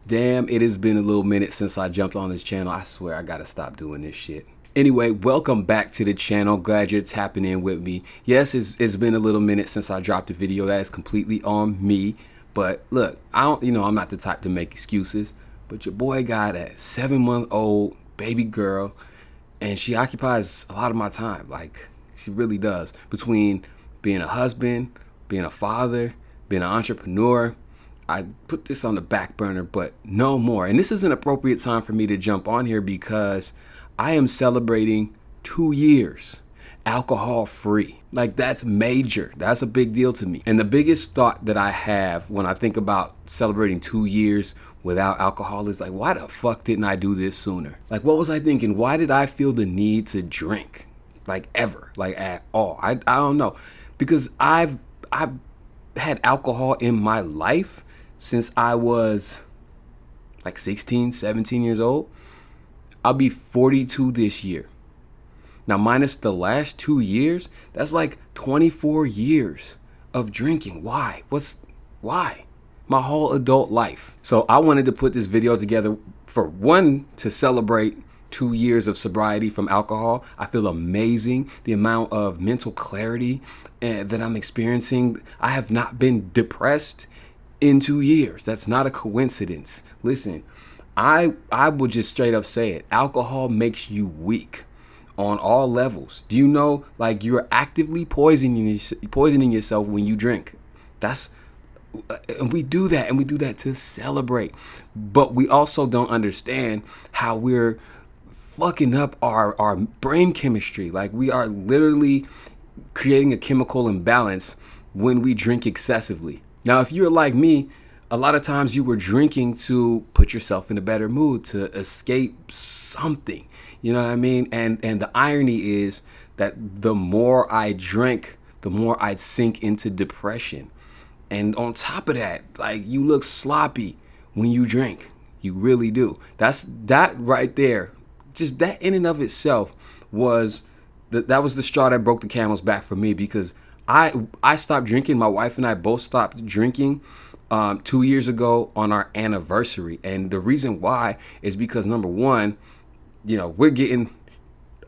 Damn, it has been a little minute since I jumped on this channel. I swear I gotta stop doing this shit. Anyway, welcome back to the channel. Glad you're tapping in with me. Yes, it's been a little minute since I dropped a video. That is completely on me. But look, I'm not the type to make excuses. But your boy got a 7-month-old baby girl, and she occupies a lot of my time. Like, she really does. Between being a husband, being a father, being an entrepreneur, I put this on the back burner, but no more. And this is an appropriate time for me to jump on here because I am celebrating 2 years alcohol free. Like, that's major. That's a big deal to me. And the biggest thought that I have when I think about celebrating 2 years without alcohol is like, why the fuck didn't I do this sooner? Like, what was I thinking? Why did I feel the need to drink? Like, ever, like at all? I don't know. Because I've had alcohol in my life since I was like 16, 17 years old. I'll be 42 this year. Now, minus the last 2 years, that's like 24 years of drinking. Why? Why? My whole adult life. So I wanted to put this video together for one, to celebrate 2 years of sobriety from alcohol. I feel amazing. The amount of mental clarity that I'm experiencing. I have not been depressed in 2 years. That's not a coincidence. Listen, I would just straight up say it. Alcohol makes you weak on all levels. Do you know, like, you're actively poisoning yourself when you drink? And we do that to celebrate. But we also don't understand how we're fucking up our brain chemistry. Like, we are literally creating a chemical imbalance when we drink excessively. Now, if you're like me, a lot of times you were drinking to put yourself in a better mood, to escape something. You know what I mean? And the irony is that the more I drank, the more I'd sink into depression. And on top of that, like, you look sloppy when you drink. You really do. That right there. Just that in and of itself was that was the straw that broke the camel's back for me, because I stopped drinking. My wife and I both stopped drinking 2 years ago on our anniversary. And the reason why is because, number one, we're getting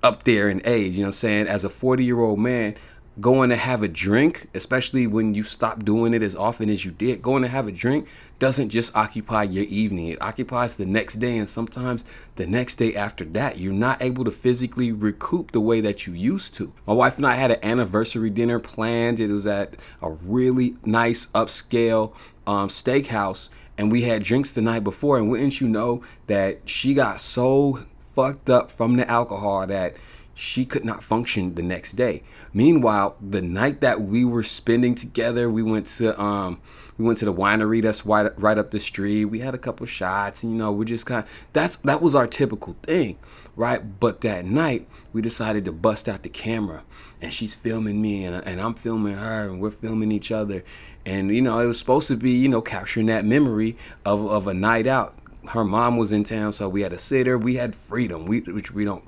up there in age, you know what I'm saying? As a 40-year-old man, going to have a drink, especially when you stop doing it as often as you did, going to have a drink doesn't just occupy your evening. It occupies the next day, and sometimes the next day after that. You're not able to physically recoup the way that you used to. My wife and I had an anniversary dinner planned. It was at a really nice upscale steakhouse, and we had drinks the night before. And wouldn't you know that she got so fucked up from the alcohol that she could not function the next day. Meanwhile, the night that we were spending together, we went to the winery that's right up the street. We had a couple shots, and we just that was our typical thing, right? But that night we decided to bust out the camera, and she's filming me, and I'm filming her, and we're filming each other. And it was supposed to be capturing that memory of a night out. Her mom was in town, so we had a sitter. We had freedom, which we don't.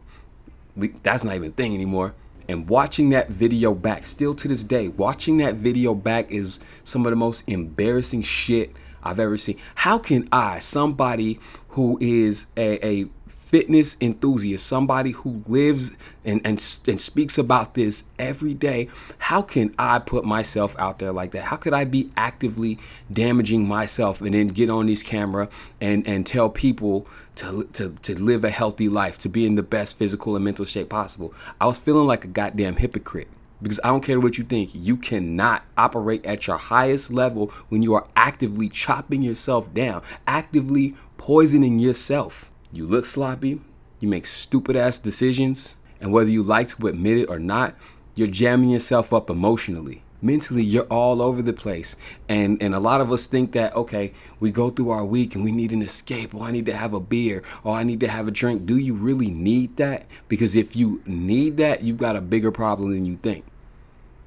That's not even a thing anymore. And watching that video back, still to this day, watching that video back is some of the most embarrassing shit I've ever seen. How can I, somebody who is a fitness enthusiast, somebody who lives and speaks about this every day, how can I put myself out there like that? How could I be actively damaging myself and then get on this camera and tell people to live a healthy life, to be in the best physical and mental shape possible? I was feeling like a goddamn hypocrite, because I don't care what you think. You cannot operate at your highest level when you are actively chopping yourself down, actively poisoning yourself. You look sloppy, you make stupid ass decisions, and whether you like to admit it or not, you're jamming yourself up emotionally. Mentally, you're all over the place. And a lot of us think that, okay, we go through our week and we need an escape. I need to have a beer, or I need to have a drink. Do you really need that? Because if you need that, you've got a bigger problem than you think.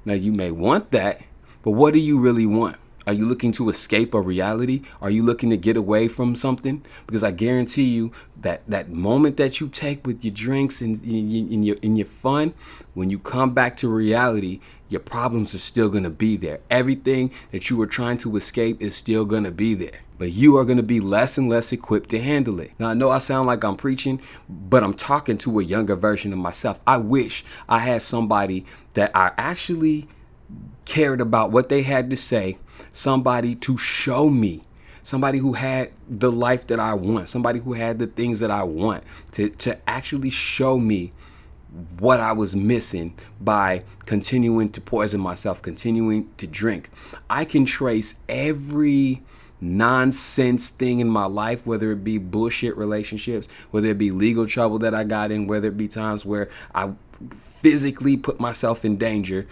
Now, you may want that, but what do you really want? Are you looking to escape a reality? Are you looking to get away from something? Because I guarantee you that moment that you take with your drinks and in your fun, when you come back to reality, your problems are still going to be there. Everything that you were trying to escape is still going to be there. but you are going to be less and less equipped to handle it. Now, I know I sound like I'm preaching, but I'm talking to a younger version of myself. I wish I had somebody that I actually cared about what they had to say, somebody to show me, somebody who had the life that I want, somebody who had the things that I want, to actually show me what I was missing by continuing to poison myself, continuing to drink. I can trace every nonsense thing in my life, whether it be bullshit relationships, whether it be legal trouble that I got in, whether it be times where I physically put myself in danger.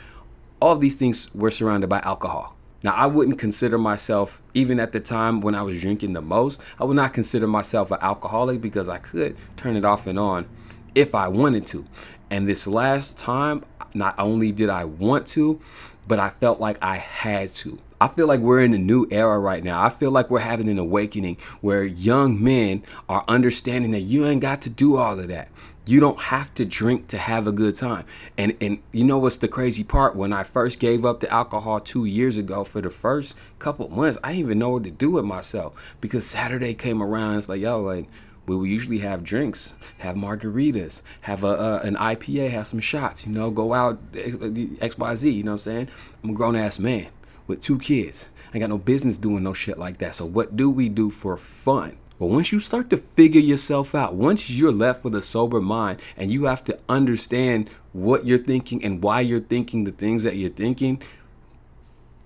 All of these things were surrounded by alcohol. Now, I wouldn't consider myself, even at the time when I was drinking the most, I would not consider myself an alcoholic because I could turn it off and on if I wanted to. And this last time, not only did I want to, but I felt like I had to. I feel like we're in a new era right now. I feel like we're having an awakening where young men are understanding that you ain't got to do all of that. You don't have to drink to have a good time. And you know what's the crazy part? When I first gave up the alcohol 2 years ago, for the first couple months, I didn't even know what to do with myself, because Saturday came around. It's like, yo, like, we will usually have drinks, have margaritas, have an IPA, have some shots, go out, XYZ, you know what I'm saying? I'm a grown ass man with 2 kids. I ain't got no business doing no shit like that. So what do we do for fun? But once you start to figure yourself out, once you're left with a sober mind and you have to understand what you're thinking and why you're thinking the things that you're thinking,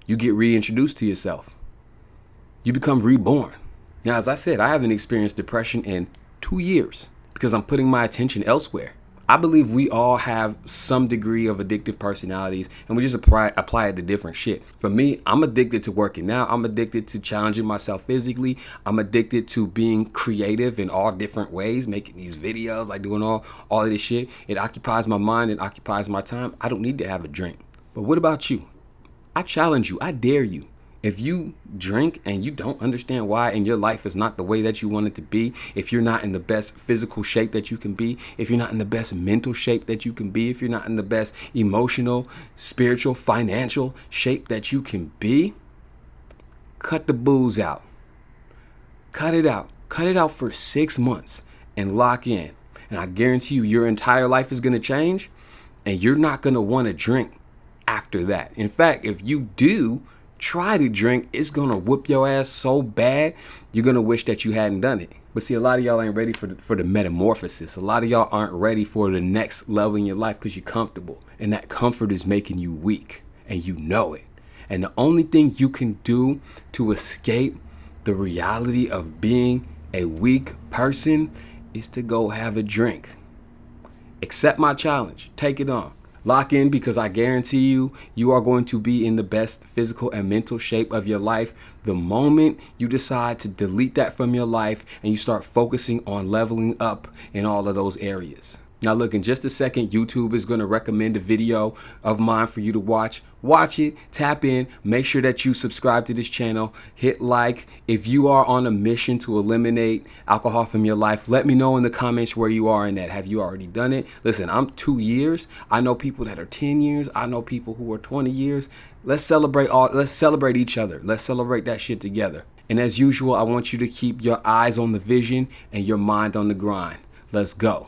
you get reintroduced to yourself. You become reborn. Now, as I said, I haven't experienced depression in 2 years because I'm putting my attention elsewhere. I believe we all have some degree of addictive personalities, and we just apply it to different shit. For me, I'm addicted to working out. I'm addicted to challenging myself physically. I'm addicted to being creative in all different ways, making these videos, like doing all of this shit. It occupies my mind. It occupies my time. I don't need to have a drink. But what about you? I challenge you. I dare you. If you drink and you don't understand why, and your life is not the way that you want it to be, if you're not in the best physical shape that you can be, if you're not in the best mental shape that you can be, if you're not in the best emotional, spiritual, financial shape that you can be, cut the booze out. Cut it out. Cut it out for 6 months and lock in. And I guarantee you, your entire life is going to change, and you're not going to want to drink after that. In fact, if you do try to drink, it's gonna whoop your ass so bad you're gonna wish that you hadn't done it. But see, a lot of y'all ain't ready for the metamorphosis. A lot of y'all aren't ready for the next level in your life because you're comfortable, and that comfort is making you weak, and you know it. And the only thing you can do to escape the reality of being a weak person is to go have a drink. Accept my challenge. Take it on. Lock in, because I guarantee you, you are going to be in the best physical and mental shape of your life the moment you decide to delete that from your life and you start focusing on leveling up in all of those areas. Now look, in just a second, YouTube is going to recommend a video of mine for you to watch. Watch it, tap in, make sure that you subscribe to this channel, hit like. If you are on a mission to eliminate alcohol from your life, let me know in the comments where you are in that. Have you already done it? Listen, I'm 2 years. I know people that are 10 years. I know people who are 20 years. Let's celebrate each other. Let's celebrate that shit together. And as usual, I want you to keep your eyes on the vision and your mind on the grind. Let's go.